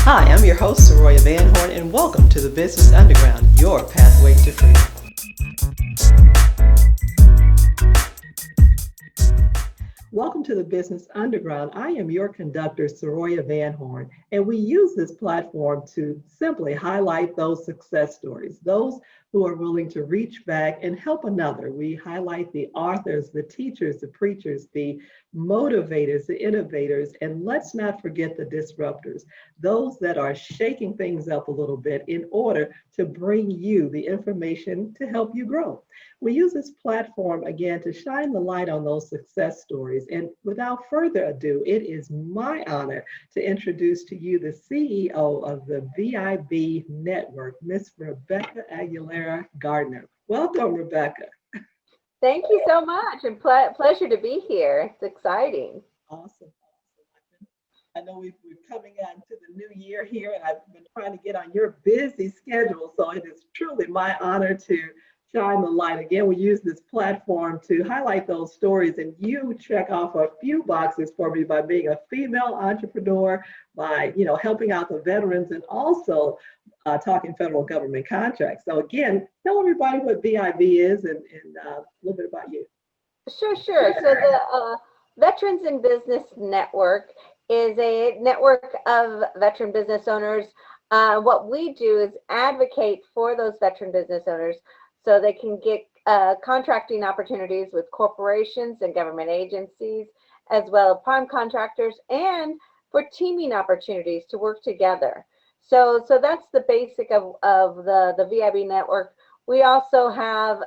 Hi, I'm your host, Soroya Van Horn, and welcome to the Business Underground, your pathway to freedom. Welcome to the Business Underground. I am your conductor, Soroya Van Horn, and we use this platform to simply highlight those success stories, those who are willing to reach back and help another. We highlight the authors, the teachers, the preachers, the motivators, the innovators, and let's not forget the disruptors, those that are shaking things up a little bit in order to bring you the information to help you grow. We use this platform again to shine the light on those success stories. And without further ado, it is my honor to introduce to you the CEO of the VIB Network, Miss Rebecca Aguilera Gardner. Welcome, Rebecca. Thank you so much, and pleasure to be here. It's exciting. Awesome. I know we're coming on to the new year here, and I've been trying to get on your busy schedule. So it is truly my honor to shine the light. Again, we use this platform to highlight those stories, and you check off a few boxes for me by being a female entrepreneur, by helping out the veterans, and also talking federal government contracts. So again, tell everybody what VIB is and a little bit about you. Sure. So the Veterans in Business Network is a network of veteran business owners. What we do is advocate for those veteran business owners so they can get contracting opportunities with corporations and government agencies, as well as prime contractors, and for teaming opportunities to work together. So that's the basic of the VIB network. We also have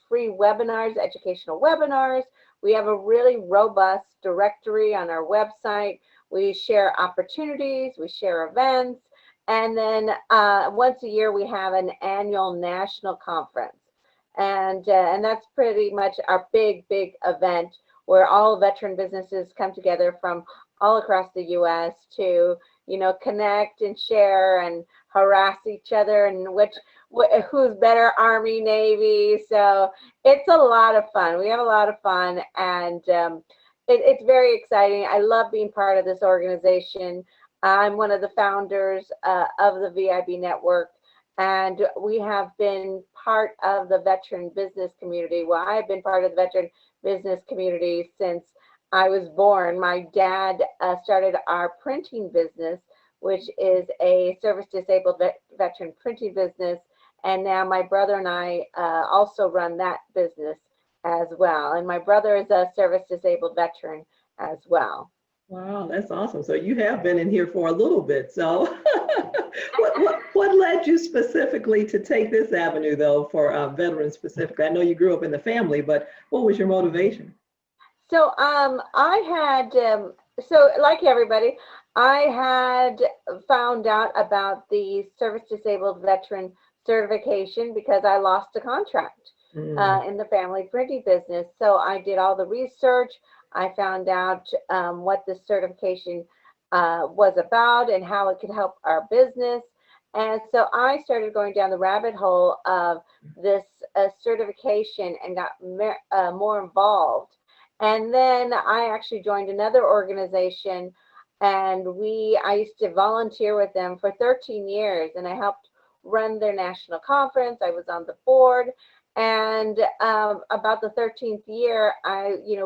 free webinars, educational webinars. We have a really robust directory on our website. We share opportunities, we share events, and then once a year we have an annual national conference. And that's pretty much our big event where all veteran businesses come together from all across the U.S. to connect and share and harass each other and who's better, Army, Navy. So it's a lot of fun. We have a lot of fun, and it's very exciting. I love being part of this organization. I'm one of the founders of the VIB network, and we have been part of the veteran business community. Well, I've been part of the veteran business community since I was born. My dad started our printing business, which is a service disabled veteran printing business. And now my brother and I also run that business as well. And my brother is a service disabled veteran as well. Wow, that's awesome. So you have been in here for a little bit. So what led you specifically to take this avenue, though, for veterans specifically? I know you grew up in the family, but what was your motivation? So I had so like everybody, I had found out about the service disabled veteran certification because I lost a contract Mm, in the family printing business. So I did all the research. I found out what the certification was about and how it could help our business. And so I started going down the rabbit hole of this certification and got more involved. And then I actually joined another organization, and I used to volunteer with them for 13 years, and I helped run their national conference. I was on the board, and about the 13th year,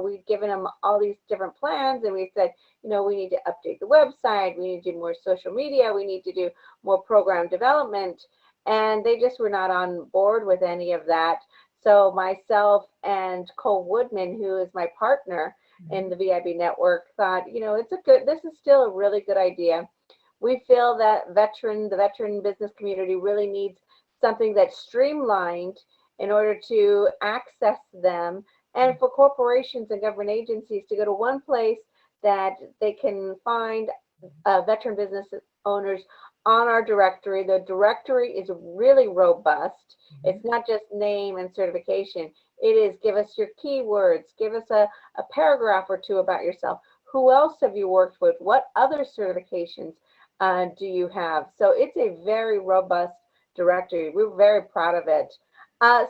we'd given them all these different plans, and we said, we need to update the website, we need to do more social media, we need to do more program development, and they just were not on board with any of that. So myself and Cole Woodman, who is my partner in the VIB network, thought, this is still a really good idea. We feel that the veteran business community really needs something that's streamlined in order to access them, and for corporations and government agencies to go to one place that they can find veteran business owners on our directory. The directory is really robust. mhm. It's not just name and certification. It is give us your keywords, give us a paragraph or two about yourself. Who else have you worked with? What other certifications do you have? So it's a very robust directory. We're very proud of it.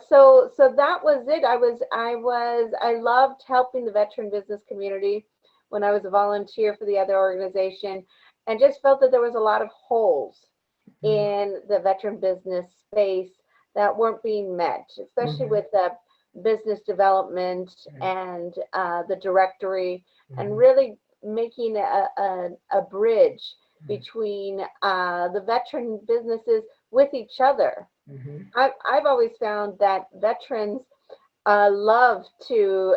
So that was it. I loved helping the veteran business community when I was a volunteer for the other organization. and just felt that there was a lot of holes in the veteran business space that weren't being met, especially with the business development and the directory, and really making a bridge between the veteran businesses with each other. I've always found that veterans love to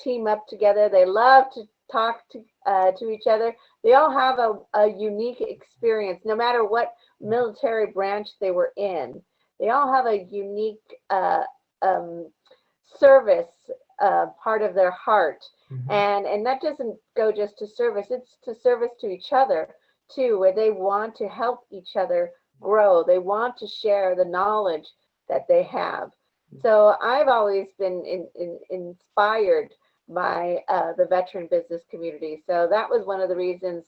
team up together. They love to talk to each other. They all have a unique experience, no matter what military branch they were in. They all have a unique service part of their heart. And that doesn't go just to service, it's to service to each other too, where they want to help each other grow. They want to share the knowledge that they have. So I've always been inspired by the veteran business community. So that was one of the reasons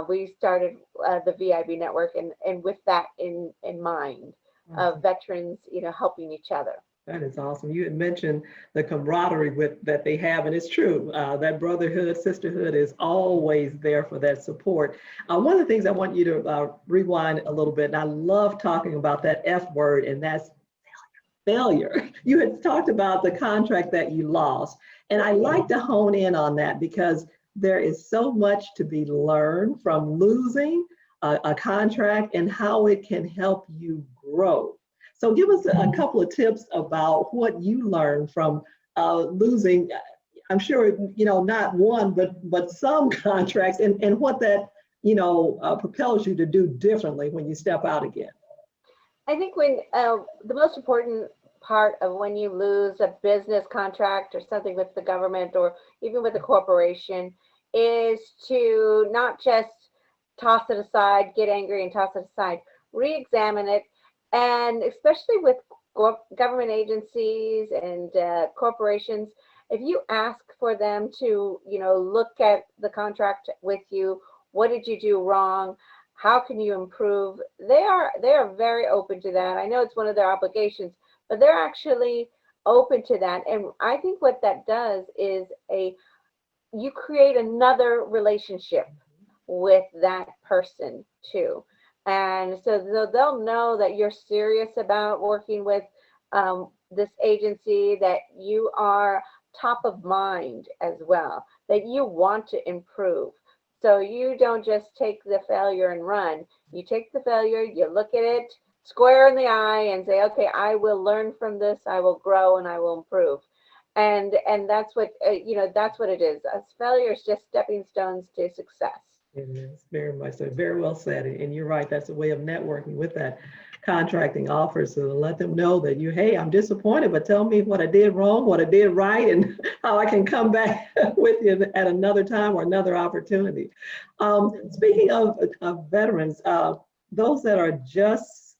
we started the VIB network, and with that in mind, of veterans, helping each other. That is awesome. You had mentioned the camaraderie that they have, and it's true. That brotherhood, sisterhood is always there for that support. One of the things I want you to rewind a little bit, and I love talking about that F word, and that's failure. You had talked about the contract that you lost, and I like to hone in on that because there is so much to be learned from losing a contract and how it can help you grow. So give us a couple of tips about what you learned from losing, I'm sure, not one, but some contracts, and what that, propels you to do differently when you step out again. I think when the most important part of when you lose a business contract or something with the government or even with a corporation is to not just toss it aside, get angry and toss it aside, re-examine it. And especially with government agencies and corporations, if you ask for them to, look at the contract with you, what did you do wrong? How can you improve? They are very open to that. I know it's one of their obligations, but they're actually open to that. And I think what that does is you create another relationship with that person too. And so they'll know that you're serious about working with this agency, that you are top of mind as well, that you want to improve. So you don't just take the failure and run. You take the failure, you look at it square in the eye and say, okay, I will learn from this, I will grow, and I will improve. And that's what, that's what it is. Failure is just stepping stones to success. It is very much so, very well said. And you're right, that's a way of networking with that contracting offer. So to let them know that hey, I'm disappointed, but tell me what I did wrong, what I did right, and how I can come back with you at another time or another opportunity. Speaking of veterans, those that are just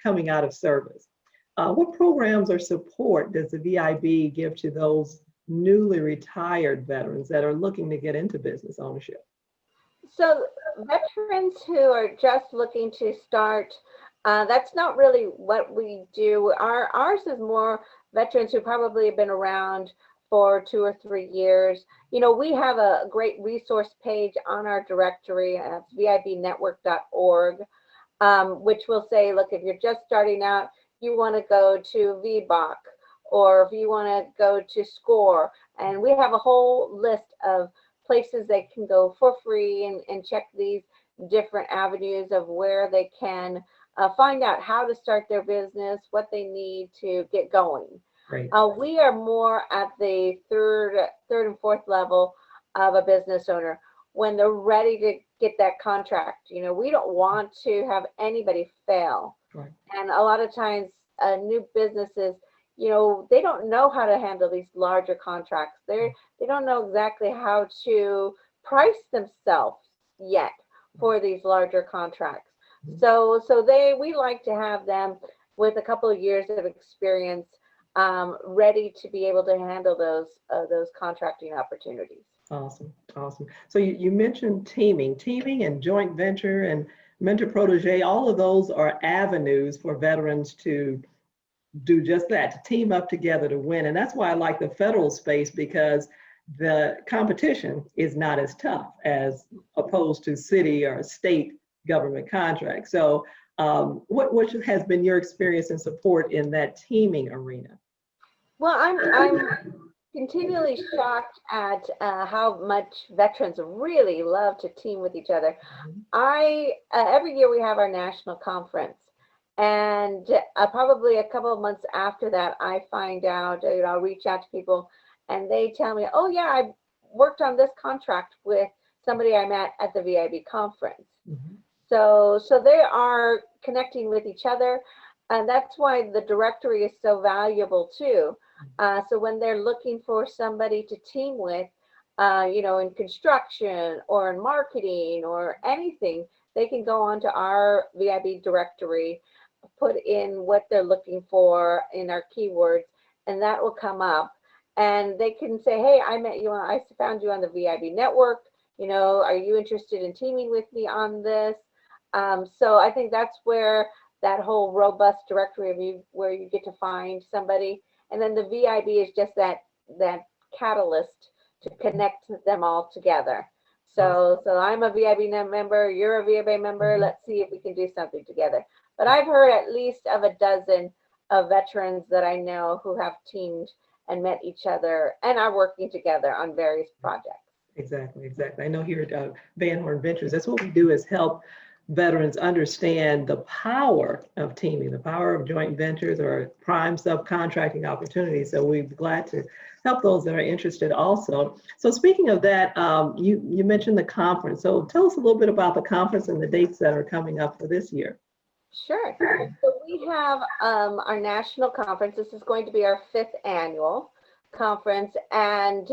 coming out of service, what programs or support does the VIB give to those newly retired veterans that are looking to get into business ownership? So veterans who are just looking to start, that's not really what we do. Ours is more veterans who probably have been around for 2 or 3 years. We have a great resource page on our directory at vibnetwork.org, which will say, look, if you're just starting out, you want to go to VBOC, or if you want to go to SCORE, and we have a whole list of places they can go for free and check these different avenues of where they can find out how to start their business, what they need to get going. Great. We are more at the third and fourth level of a business owner when they're ready to get that contract. We don't want to have anybody fail. Right. And a lot of times new businesses, they don't know how to handle these larger contracts. They don't know exactly how to price themselves yet for these larger contracts. So we like to have them with a couple of years of experience, ready to be able to handle those contracting opportunities. Awesome. So you mentioned teaming and joint venture and mentor protege. All of those are avenues for veterans to do just that, to team up together to win. And that's why I like the federal space, because the competition is not as tough as opposed to city or state government contracts. So what has been your experience and support in that teaming arena? Well, I'm continually shocked at how much veterans really love to team with each other. I every year we have our national conference, and probably a couple of months after that, I find out, I'll reach out to people, and they tell me, "Oh yeah, I worked on this contract with somebody I met at the VIB conference." Mhm. So they are connecting with each other, and that's why the directory is so valuable too. So when they're looking for somebody to team with, in construction or in marketing or anything, they can go onto our VIB directory, put in what they're looking for in our keywords, and that will come up. And they can say, "Hey, I met you on, I found you on the VIB network. Are you interested in teaming with me on this?" So I think that's where that whole robust directory of you, where you get to find somebody, and then the VIB is just that catalyst to connect them all together. So I'm a VIB member, you're a VIB member. Mhm. Let's see if we can do something together. But I've heard at least of a dozen of veterans that I know who have teamed and met each other and are working together on various projects. Exactly, exactly. I know here at Van Horn Ventures, that's what we do is help veterans understand the power of teaming, the power of joint ventures or prime subcontracting opportunities. So we're glad to help those that are interested also. So speaking of that, you mentioned the conference. So tell us a little bit about the conference and the dates that are coming up for this year. Sure. So we have our national conference. This is going to be our 5th annual conference, and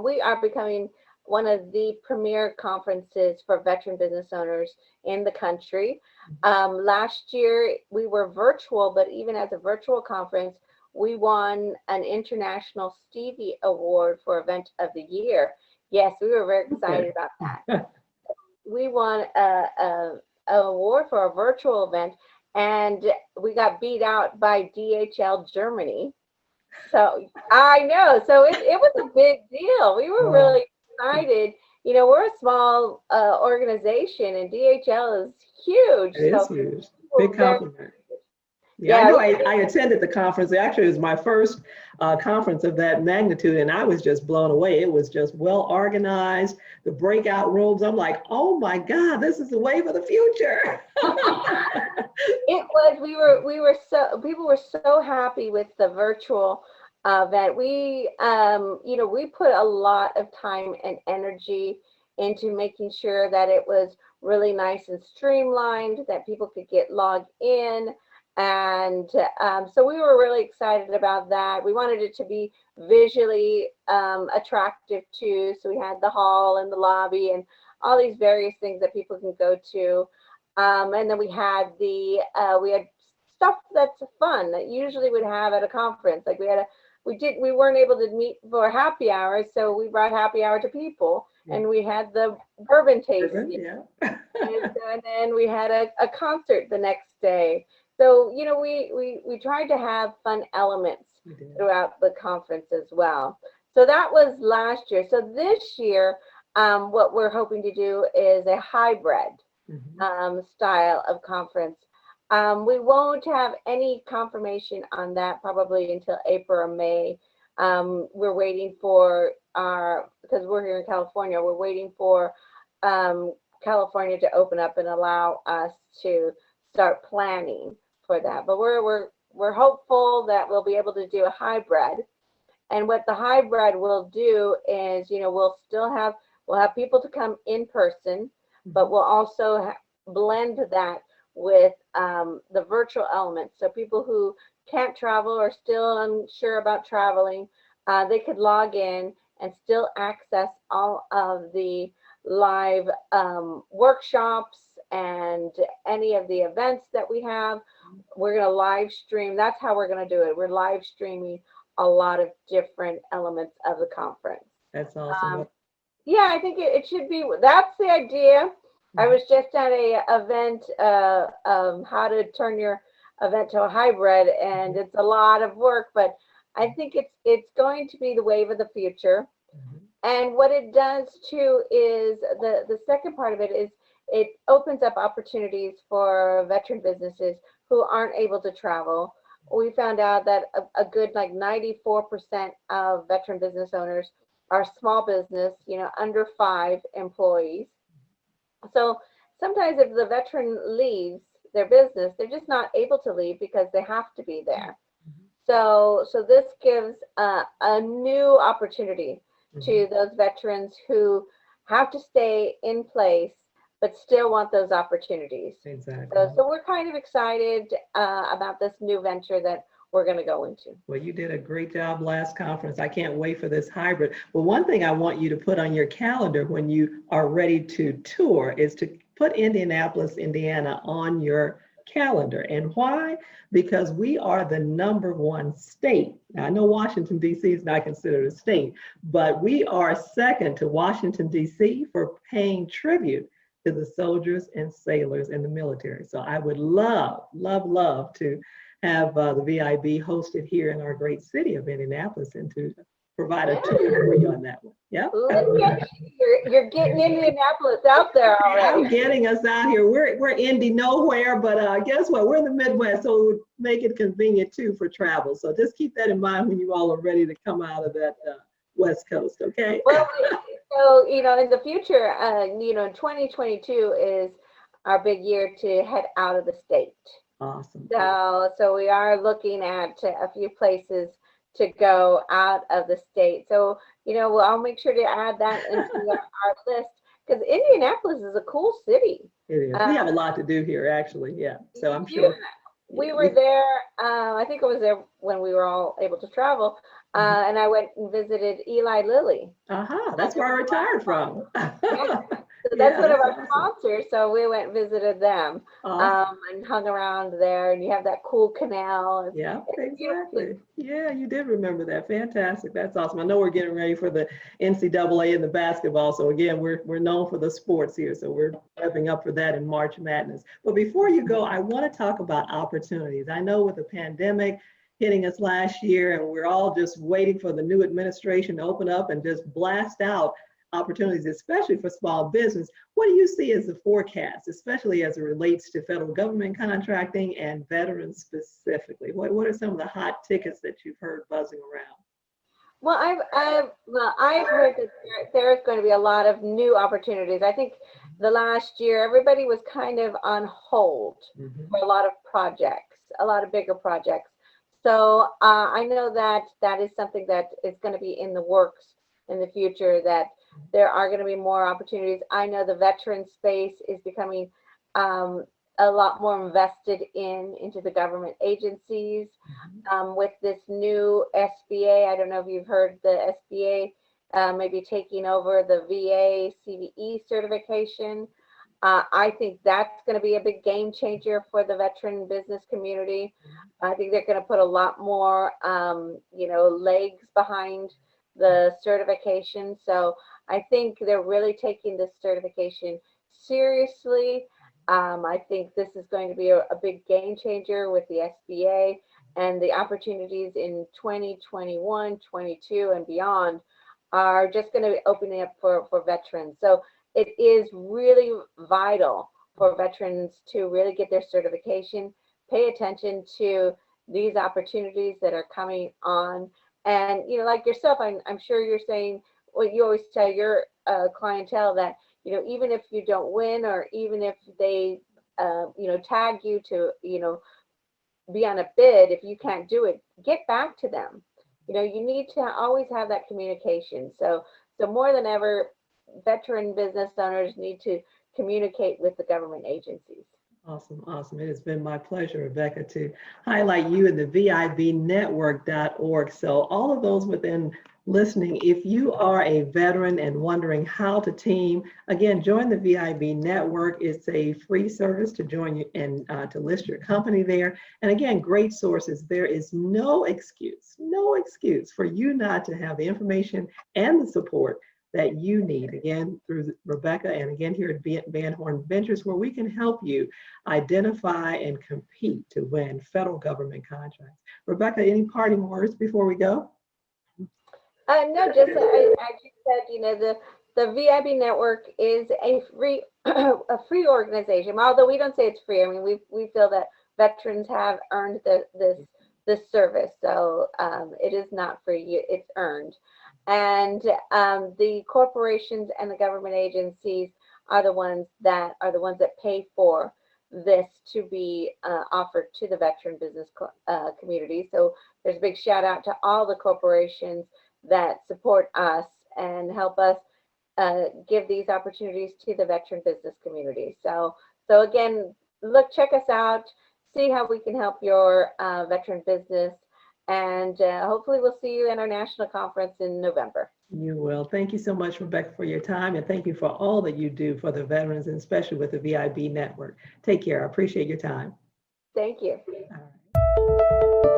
we are becoming one of the premier conferences for veteran business owners in the country. Last year we were virtual, but even as a virtual conference, we won an International Stevie Award for Event of the Year. Yes, we were very excited about that. We won a award for a virtual event, and we got beat out by DHL Germany. So I know. So it was a big deal. We were Wow, really excited. We're a small organization, and DHL is huge. it is So huge. Big we're very, compliment. Yeah, I yeah, know I attended the conference. Actually, it was my first conference of that magnitude, and I was just blown away. It was just well organized, the breakout rooms. I'm like, oh my God, this is the wave of the future. it was. We were so people were so happy with the virtual event. We put a lot of time and energy into making sure that it was really nice and streamlined, that people could get logged in. And so we were really excited about that. We wanted it to be visually attractive too. So we had the hall and the lobby and all these various things that people can go to. And then we had stuff that's fun that usually would have at a conference. Like we weren't able to meet for happy hours, so we brought happy hour to people, and we had the bourbon tasting, Yeah. and then we had a concert the next day. So we tried to have fun elements We did. throughout the conference as well. So that was last year. So this year, what we're hoping to do is a hybrid style of conference. We won't have any confirmation on that probably until April or May. We're waiting for because we're here in California, we're waiting for California to open up and allow us to start planning for that. But we're hopeful that we'll be able to do a hybrid. And what the hybrid will do is, we'll have people to come in person, but we'll also blend that with the virtual elements. So people who can't travel or still unsure about traveling, they could log in and still access all of the live workshops and any of the events that we have. We're going to live stream. That's how we're going to do it. We're live streaming a lot of different elements of the conference. That's awesome. Yeah, I think it should be. That's the idea. I was just at a event, how to turn your event to a hybrid, and it's a lot of work, but I think it's going to be the wave of the future. And what it does too is the second part of it is it opens up opportunities for veteran businesses who aren't able to travel. We found out that a good like 94% of veteran business owners are small business, under 5 employees. So sometimes if the veteran leaves their business, they're just not able to leave because they have to be there. So this gives a new opportunity to those veterans who have to stay in place but still want those opportunities. Exactly. So we're kind of excited about this new venture that we're going to go into. Well, you did a great job last conference. I can't wait for this hybrid. Well, one thing I want you to put on your calendar when you are ready to tour is to put Indianapolis, Indiana on your calendar. And why? Because we are the #1 state. Now, I know Washington, D.C. is not considered a state, but we are second to Washington, D.C. for paying tribute to the soldiers and sailors in the military. So I would love, love, love to have the VIB hosted here in our great city of Indianapolis and to provide a tour for you on that one. Yeah. You're getting Indianapolis out there already. I'm getting us out here. We're Indy nowhere, but guess what? We're in the Midwest, so it would make it convenient too for travel. So just keep that in mind when you all are ready to come out of that West Coast, okay? Well, so, in the future, 2022 is our big year to head out of the state. Awesome. So we are looking at a few places to go out of the state. So, I'll make sure to add that into our list because Indianapolis is a cool city. It is. We have a lot to do here, actually. Yeah. So I'm sure. We were there, I think it was there when we were all able to travel, and I went and visited Eli Lilly. That's where I retired from. So that's one of our sponsors, so we went and visited them and hung around there, and you have that cool canal. Yeah, exactly. Yeah, you did remember that. Fantastic. That's awesome. I know we're getting ready for the NCAA and the basketball, so again, we're known for the sports here, so we're prepping up for that in March Madness. But before you go, I want to talk about opportunities. I know with the pandemic hitting us last year, and we're all just waiting for the new administration to open up and just blast out opportunities, especially for small business. What do you see as the forecast, especially as it relates to federal government contracting and veterans specifically? What are some of the hot tickets that you've heard buzzing around? Well, I've heard that there's going to be a lot of new opportunities. I think the last year everybody was kind of on hold for a lot of projects, a lot of bigger projects. So I know that is something that is going to be in the works in the future, that there are going to be more opportunities. I know the veteran space is becoming a lot more invested into the government agencies with this new SBA. I don't know if you've heard the SBA maybe taking over the VA CVE certification. I think that's going to be a big game changer for the veteran business community. I think they're going to put a lot more, legs behind the certification. So I think they're really taking this certification seriously. I think this is going to be a big game changer with the SBA, and the opportunities in 2021, 22, and beyond are just going to be opening up for veterans. So it is really vital for veterans to really get their certification, pay attention to these opportunities that are coming on. And, like yourself, I'm sure you're saying, well, you always tell your clientele that, even if you don't win, or even if they, tag you to, be on a bid, if you can't do it, get back to them. You need to always have that communication. So more than ever, veteran business owners need to communicate with the government agencies. Awesome. It has been my pleasure, Rebecca, to highlight you in the VIBnetwork.org. So all of those within listening, if you are a veteran and wondering how to team, again, join the VIB network. It's a free service to join you and to list your company there. And again, great sources. There is no excuse for you not to have the information and the support that you need, again, through Rebecca, and again here at Van Horn Ventures, where we can help you identify and compete to win federal government contracts. Rebecca, any parting words before we go? No, just as you said, the VIB network is a free a free organization. Although we don't say it's free, I mean we feel that veterans have earned this service, so it is not free. It's earned, and the corporations and the government agencies are the ones that pay for this to be offered to the veteran business community. So there's a big shout out to all the corporations that support us and help us give these opportunities to the veteran business community. So again, check us out, see how we can help your veteran business, and hopefully we'll see you in our national conference in November. You will. Thank you so much, Rebecca, for your time, and thank you for all that you do for the veterans, and especially with the VIB network. Take care. I appreciate your time. Thank you. All right.